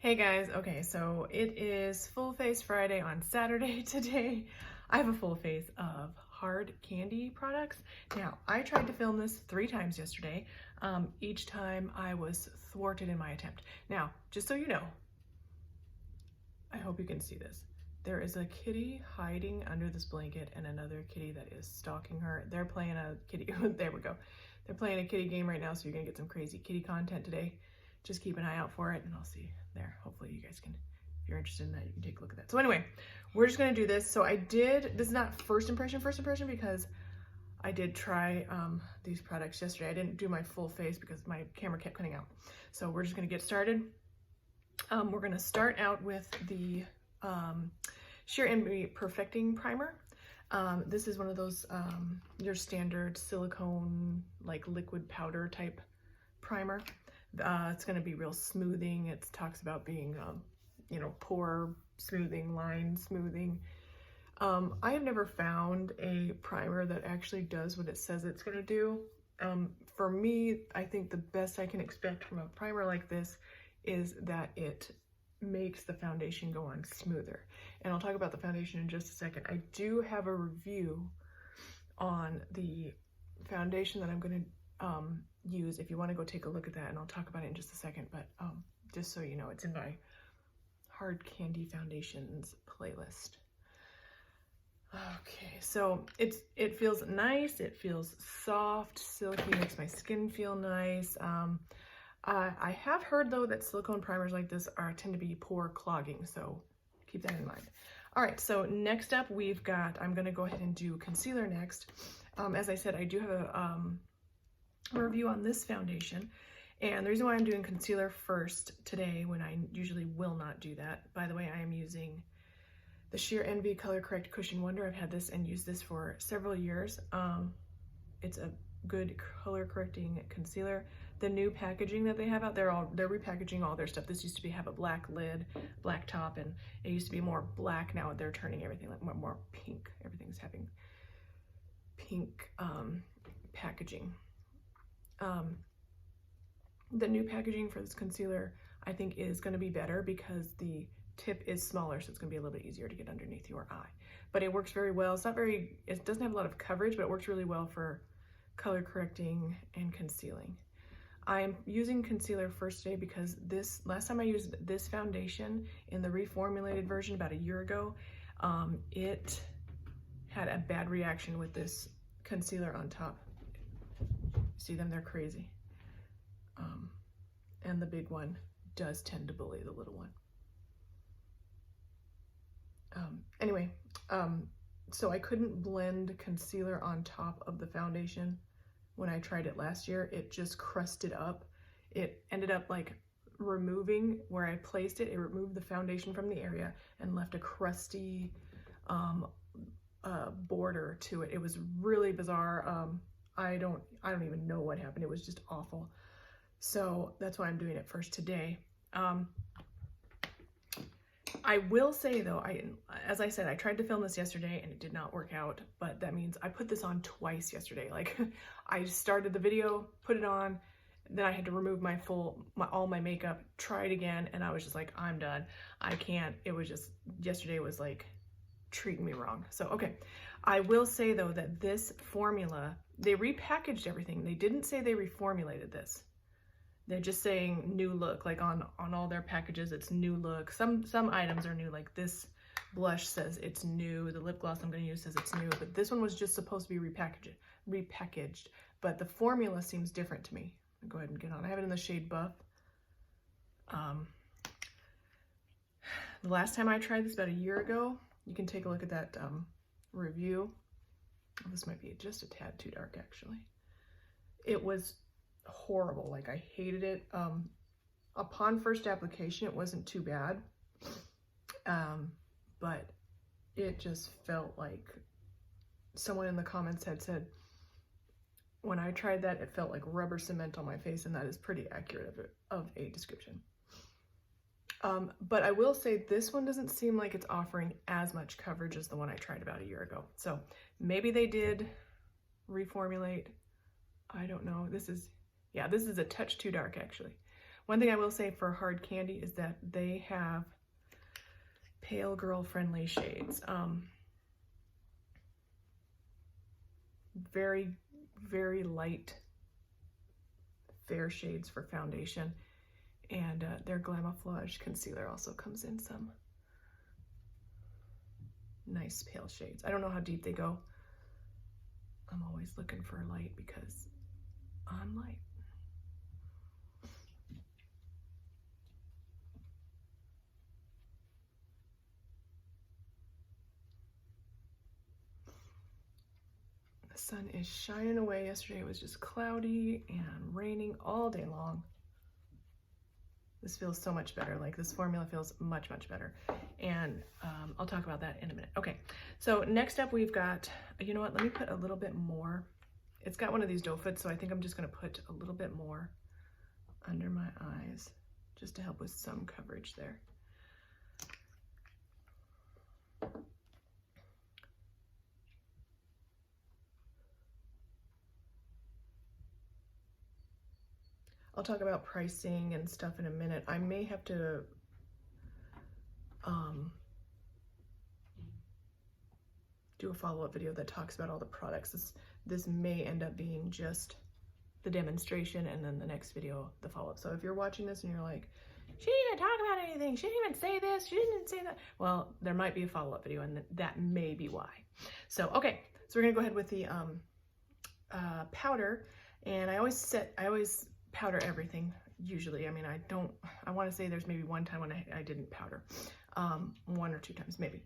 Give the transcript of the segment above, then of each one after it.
Hey guys, okay, so it is Full Face Friday on Saturday today. I have a full face of hard candy products. Now, I tried to film this 3 times yesterday. Each time I was thwarted in my attempt. Now, just so you know, I hope you can see this. There is a kitty hiding under this blanket and another kitty that is stalking her. They're playing a kitty, there we go. They're playing a kitty game right now, so you're gonna get some crazy kitty content today. Just keep an eye out for it and I'll see there. Hopefully you guys can, if you're interested in that, you can take a look at that. So anyway, we're just gonna do this. So this is not first impression because I did try these products yesterday. I didn't do my full face because my camera kept cutting out. So we're just gonna get started. We're gonna start out with the Sheer Envy Perfecting Primer. This is one of those your standard silicone like liquid powder type primer. It's going to be real smoothing. It talks about being pore smoothing, line smoothing. I have never found a primer that actually does what it says it's going to do. For me, I think the best I can expect from a primer like this is that it makes the foundation go on smoother. And I'll talk about the foundation in just a second. I do have a review on the foundation that I'm going to use if you want to go take a look at that, and I'll talk about it in just a second. But just so you know, it's in my hard candy foundations playlist. Okay, so it feels nice. It feels soft, silky, makes my skin feel nice. I have heard though that silicone primers like this tend to be pore clogging, so keep that in mind. All right, so next up we've got, I'm gonna go ahead and do concealer next. As I said, I do have a review on this foundation, and the reason why I'm doing concealer first today when I usually will not do that, by the way, I am using the Sheer Envy Color Correct Cushion Wonder. I've had this and used this for several years. It's a good color correcting concealer. The new packaging that they have out there, they're repackaging all their stuff. This used to have a black lid, black top, and it used to be more black. Now they're turning everything like more pink. Everything's having pink packaging. The new packaging for this concealer I think is going to be better because the tip is smaller, so it's going to be a little bit easier to get underneath your eye. But it works very well. It doesn't have a lot of coverage, but it works really well for color correcting and concealing. I am using concealer first today because last time I used this foundation in the reformulated version about a year ago, it had a bad reaction with this concealer on top. See them? They're crazy. And the big one does tend to bully the little one. Anyway, so I couldn't blend concealer on top of the foundation when I tried it last year. It just crusted up. It ended up like removing where I placed it. It removed the foundation from the area and left a crusty border to it. It was really bizarre. I don't even know what happened. It was just awful. So that's why I'm doing it first today. I will say though, as I said, I tried to film this yesterday and it did not work out, but that means I put this on twice yesterday. Like I started the video, put it on, then I had to remove all my makeup, try it again, and I was just like, I'm done. I can't. It was just, yesterday was like treating me wrong. So, okay. I will say though that this formula, they repackaged everything. They didn't say they reformulated this. They're just saying new look, like on all their packages, it's new look. Some items are new, like this blush says it's new. The lip gloss I'm gonna use says it's new, but this one was just supposed to be repackaged. But the formula seems different to me. I'll go ahead and get on. I have it in the shade Buff. The last time I tried this about a year ago, you can take a look at that review. This might be just a tad too dark actually. It was horrible. Like I hated it. Upon first application it wasn't too bad, but it just felt like someone in the comments had said when I tried that it felt like rubber cement on my face, and that is pretty accurate of a description. But I will say this one doesn't seem like it's offering as much coverage as the one I tried about a year ago, so maybe they did reformulate. I don't know. This is a touch too dark actually. One thing I will say for Hard Candy is that they have pale girl friendly shades. Very, very light, fair shades for foundation. And their Glamoflauge concealer also comes in some nice pale shades. I don't know how deep they go. I'm always looking for light because I'm light. The sun is shining away. Yesterday it was just cloudy and raining all day long. This feels so much better. Like, this formula feels much, much better. And I'll talk about that in a minute. Okay, so next up we've got, you know what, let me put a little bit more. It's got one of these doe foots, so I think I'm just gonna put a little bit more under my eyes just to help with some coverage there. I'll talk about pricing and stuff in a minute. I may have to do a follow-up video that talks about all the products. This may end up being just the demonstration and then the next video, the follow-up. So if you're watching this and you're like, she didn't even talk about anything, she didn't even say this, she didn't even say that. Well, there might be a follow-up video and that may be why. So, okay, so we're gonna go ahead with the powder. And I always powder everything usually. I mean, I want to say there's maybe one time when I didn't powder, 1 or 2 times maybe.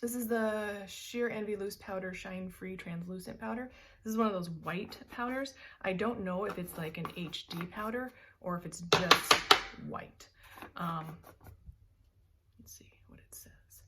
This is the Sheer Envy Loose Powder Shine Free Translucent Powder. This is one of those white powders. I don't know if it's like an HD powder or if it's just white. Let's see what it says.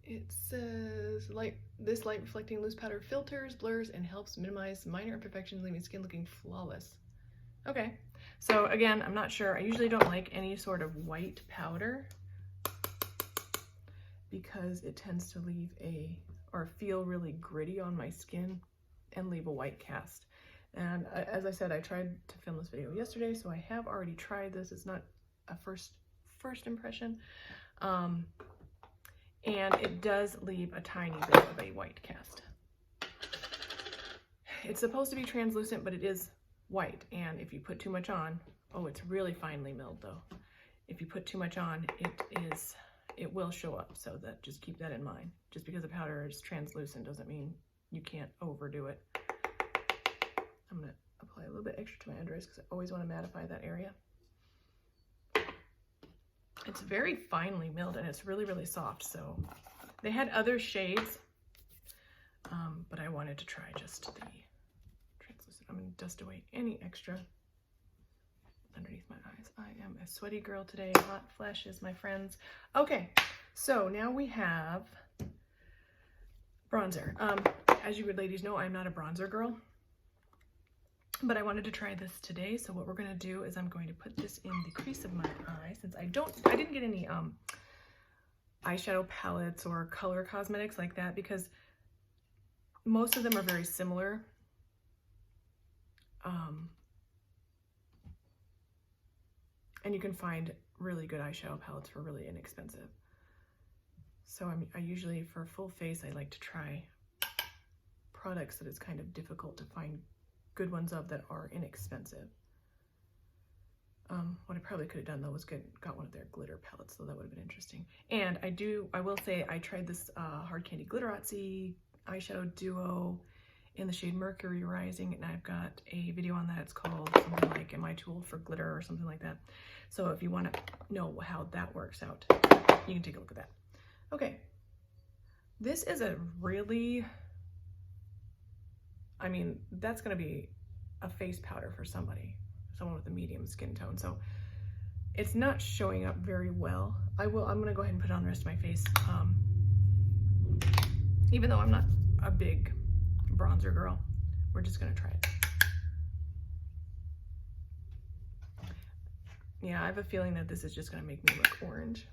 It says, this light reflecting loose powder filters, blurs, and helps minimize minor imperfections, leaving skin looking flawless. Okay, so again, I'm not sure. I usually don't like any sort of white powder because it tends to leave or feel really gritty on my skin and leave a white cast. And as I said, I tried to film this video yesterday, so I have already tried this. It's not a first impression. And it does leave a tiny bit of a white cast. It's supposed to be translucent, but it is white, and if you put too much on, oh, it's really finely milled though. If you put too much on, it will show up, so that just keep that in mind. Just because a powder is translucent doesn't mean you can't overdo it. I'm gonna apply a little bit extra to my under eyes because I always want to mattify that area. It's very finely milled and it's really, really soft. So they had other shades, but I wanted to try just the translucent. I'm gonna dust away any extra underneath my eyes. I am a sweaty girl today. Hot flashes, my friends. Okay, so now we have bronzer. As you ladies know, I'm not a bronzer girl, but I wanted to try this today. So what we're gonna do is I'm going to put this in the crease of my eye, since I didn't get any eyeshadow palettes or color cosmetics like that, because most of them are very similar. And you can find really good eyeshadow palettes for really inexpensive. So I usually, for full face, I like to try products that it's kind of difficult to find good ones of that are inexpensive. What I probably could have done though was got one of their glitter palettes, so that would have been interesting. And I will say I tried this Hard Candy Glitterazzi eyeshadow duo in the shade Mercury Rising, and I've got a video on that. It's called something like Am I Too Old for Glitter or something like that. So if you want to know how that works out, you can take a look at that. Okay, this is a really, I mean, that's going to be a face powder for someone with a medium skin tone. So it's not showing up very well. I'm going to go ahead and put it on the rest of my face. Even though I'm not a big bronzer girl, we're just going to try it. Yeah, I have a feeling that this is just going to make me look orange.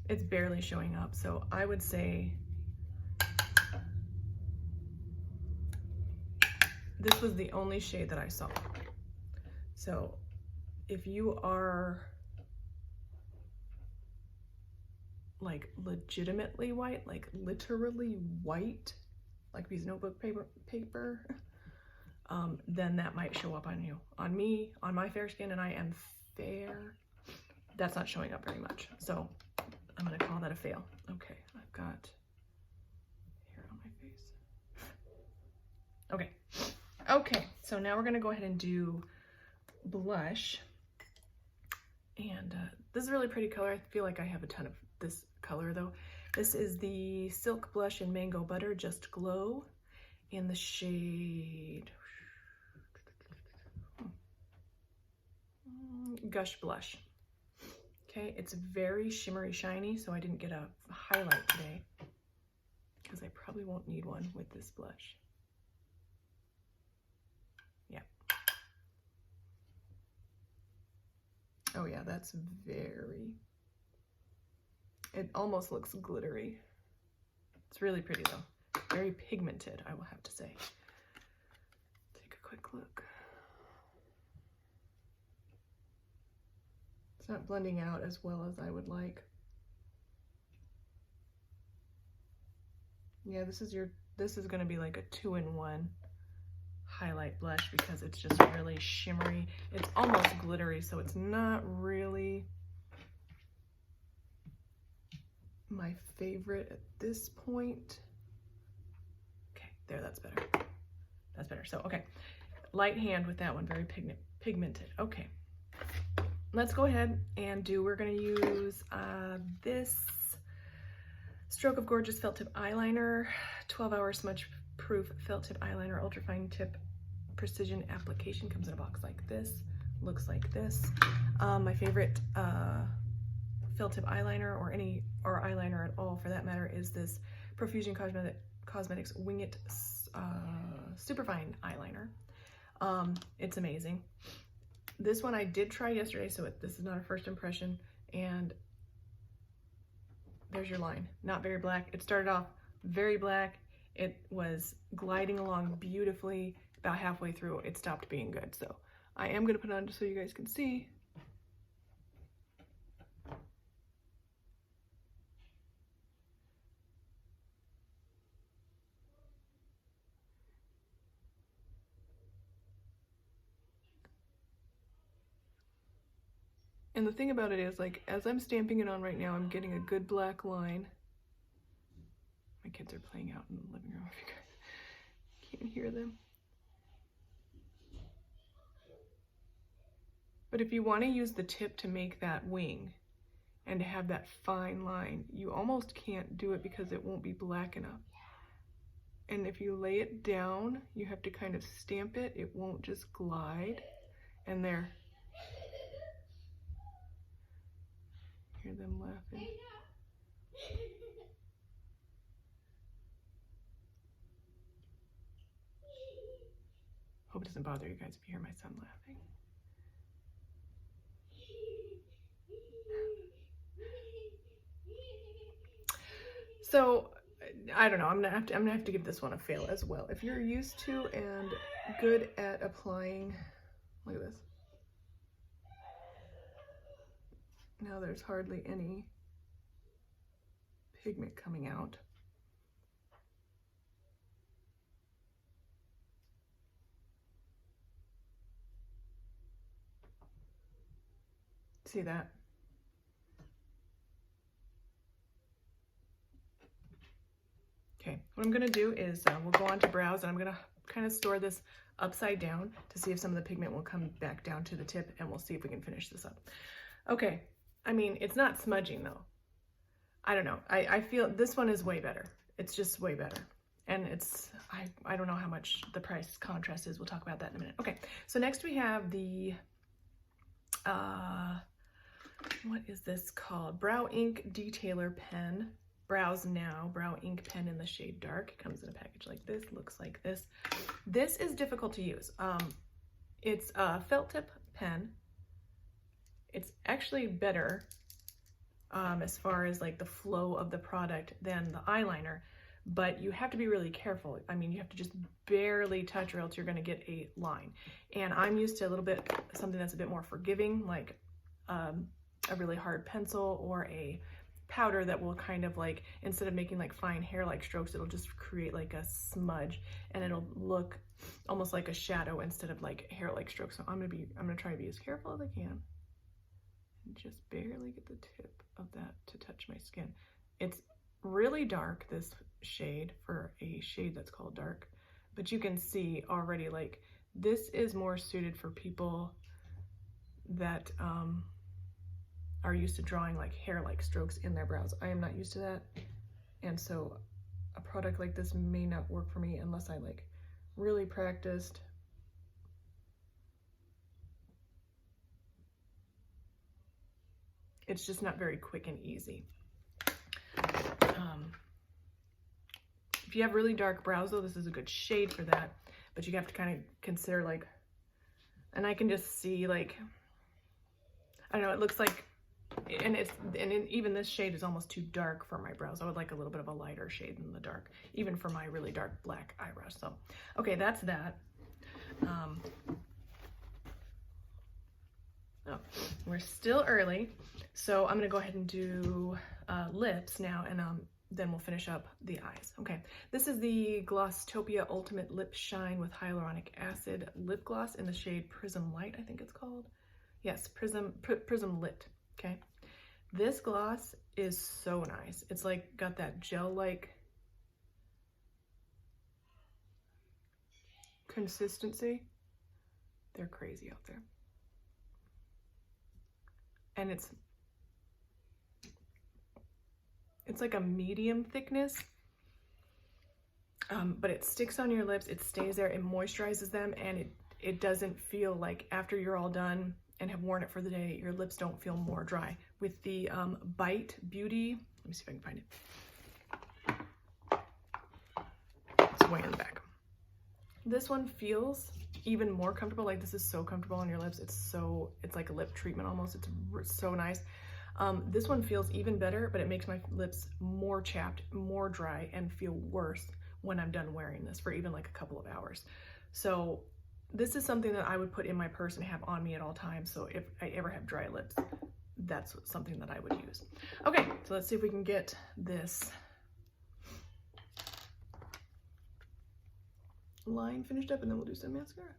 It's barely showing up, so I would say this was the only shade that I saw. So if you are like legitimately white, like literally white, like these notebook paper, then that might show up on you. On me, on my fair skin, and I am fair, that's not showing up very much. So I'm gonna call that a fail. Okay, I've got hair on my face. Okay, okay, so now we're gonna go ahead and do blush. And this is a really pretty color. I feel like I have a ton of this color though. This is the Silk Blush in Mango Butter Just Glow in the shade Gush Blush. Okay, it's very shimmery shiny, so I didn't get a highlight today because I probably won't need one with this blush. Yeah. Oh yeah, that's very, it almost looks glittery. It's really pretty though. Very pigmented, I will have to say. Take a quick look. It's not blending out as well as I would like. Yeah, this is gonna be like a 2-in-1 highlight blush because it's just really shimmery. It's almost glittery, so it's not really my favorite at this point. Okay, there, that's better. That's better. So, okay, light hand with that one, very pigmented. Okay, let's go ahead and we're gonna use this Stroke of Gorgeous Felt Tip Eyeliner, 12-hour smudge proof felt tip eyeliner, ultra fine tip precision application. Comes in a box like this, looks like this. My favorite felt tip eyeliner, or eyeliner at all for that matter, is this Profusion Cosmetics Wing It Superfine eyeliner. It's amazing. This one I did try yesterday, so this is not a first impression, and there's your line. Not very black. It started off very black. It was gliding along beautifully. About halfway through, it stopped being good. So I am going to put it on just so you guys can see. And the thing about it is, like, as I'm stamping it on right now, I'm getting a good black line. My kids are playing out in the living room if you guys can't hear them. But if you want to use the tip to make that wing and to have that fine line, you almost can't do it because it won't be black enough. And if you lay it down, you have to kind of stamp it. It won't just glide. And there. Hear them laughing. Hope it doesn't bother you guys if you hear my son laughing. So I don't know, I'm gonna have to give this one a fail as well. If you're used to and good at applying, look at this. Now there's hardly any pigment coming out. See that? Okay, what I'm gonna do is we'll go on to brows, and I'm gonna kind of store this upside down to see if some of the pigment will come back down to the tip, and we'll see if we can finish this up. Okay, I mean, it's not smudging though. I don't know, I feel this one is way better. It's just way better. And it's, I don't know how much the price contrast is. We'll talk about that in a minute. Okay, so next we have the, what is this called? Brow Ink Detailer Pen. Brows Now Brow Ink Pen in the shade Dark. It comes in a package like this, looks like this. This is difficult to use. It's a felt tip pen. It's actually better as far as like the flow of the product than the eyeliner, but you have to be really careful. I mean, you have to just barely touch or else you're gonna get a line. And I'm used to a little bit, something that's a bit more forgiving, like a really hard pencil or a powder that will kind of like, instead of making like fine hair-like strokes, it'll just create like a smudge and it'll look almost like a shadow instead of like hair-like strokes. So I'm gonna try to be as careful as I can and just barely get the tip of that to touch my skin. It's really dark, this shade, for a shade that's called dark, but you can see already like this is more suited for people that are used to drawing like hair-like strokes in their brows. I am not used to that, and so a product like this may not work for me unless I like really practiced. It's just not very quick and easy. If you have really dark brows though, this is a good shade for that, but you have to kind of consider like, and I can just see like, I don't know, it looks like, even this shade is almost too dark for my brows. I would like a little bit of a lighter shade in the dark, even for my really dark black eyebrows. So, okay, that's that. Oh, we're still early, so I'm gonna go ahead and do lips now, and then we'll finish up the eyes. Okay, this is the Glosstopia Ultimate Lip Shine with Hyaluronic Acid Lip Gloss in the shade Prism Light, I think it's called. Yes, Prism Lit. Okay, this gloss is so nice. It's like got that gel-like consistency. They're crazy out there. And it's like a medium thickness, but it sticks on your lips, it stays there, it moisturizes them, and it doesn't feel like after you're all done and have worn it for the day, your lips don't feel more dry. With the Bite Beauty, let me see if I can find it. It's way in the back. This one feels even more comfortable. Like, this is so comfortable on your lips. It's like a lip treatment almost. It's so nice. This one feels even better, but it makes my lips more chapped, more dry, and feel worse when I'm done wearing this for even like a couple of hours. So this is something that I would put in my purse and have on me at all times. So if I ever have dry lips, that's something that I would use. Okay, so let's see if we can get this line finished up, and then we'll do some mascara.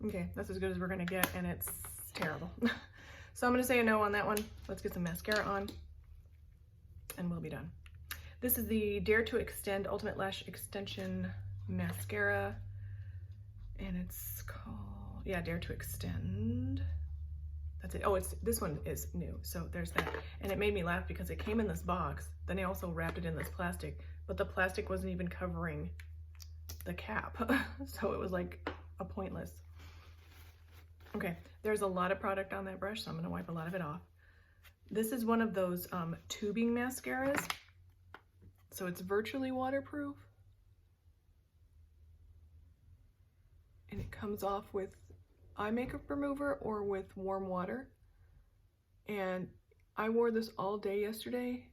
Okay, that's as good as we're gonna get, and it's terrible. So I'm gonna say a no on that one. Let's get some mascara on, and we'll be done. This is the Dare to Extend Ultimate Lash Extension Mascara, and it's called, yeah, Dare to Extend. That's it. Oh, this one is new, so there's that. And it made me laugh because it came in this box, then they also wrapped it in this plastic, but the plastic wasn't even covering the cap. So it was like a pointless. Okay, there's a lot of product on that brush, so I'm gonna wipe a lot of it off. This is one of those tubing mascaras, so it's virtually waterproof. And it comes off with eye makeup remover or with warm water. And I wore this all day yesterday,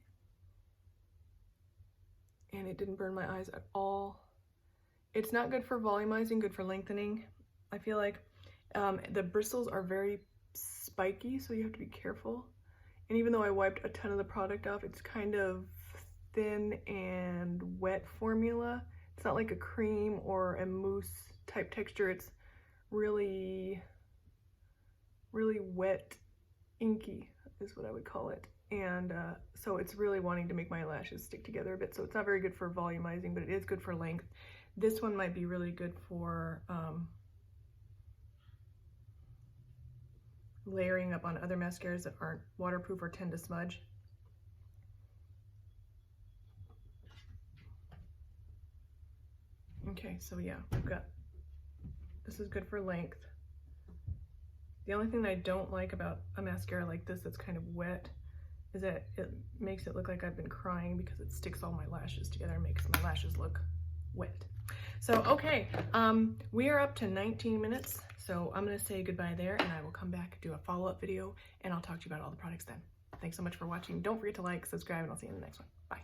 and it didn't burn my eyes at all. It's not good for volumizing, good for lengthening. I feel like the bristles are very spiky, so you have to be careful. And even though I wiped a ton of the product off, it's kind of thin and wet formula. It's not like a cream or a mousse type texture. It's really, really wet, inky is what I would call it. And so it's really wanting to make my lashes stick together a bit. So it's not very good for volumizing, but it is good for length. This one might be really good for layering up on other mascaras that aren't waterproof or tend to smudge. Okay, so yeah, we've got, this is good for length. The only thing that I don't like about a mascara like this that's kind of wet is that it makes it look like I've been crying because it sticks all my lashes together and makes my lashes look wet. So, okay, we are up to 19 minutes, so I'm gonna say goodbye there, and I will come back, do a follow-up video, and I'll talk to you about all the products then. Thanks so much for watching. Don't forget to like, subscribe, and I'll see you in the next one. Bye.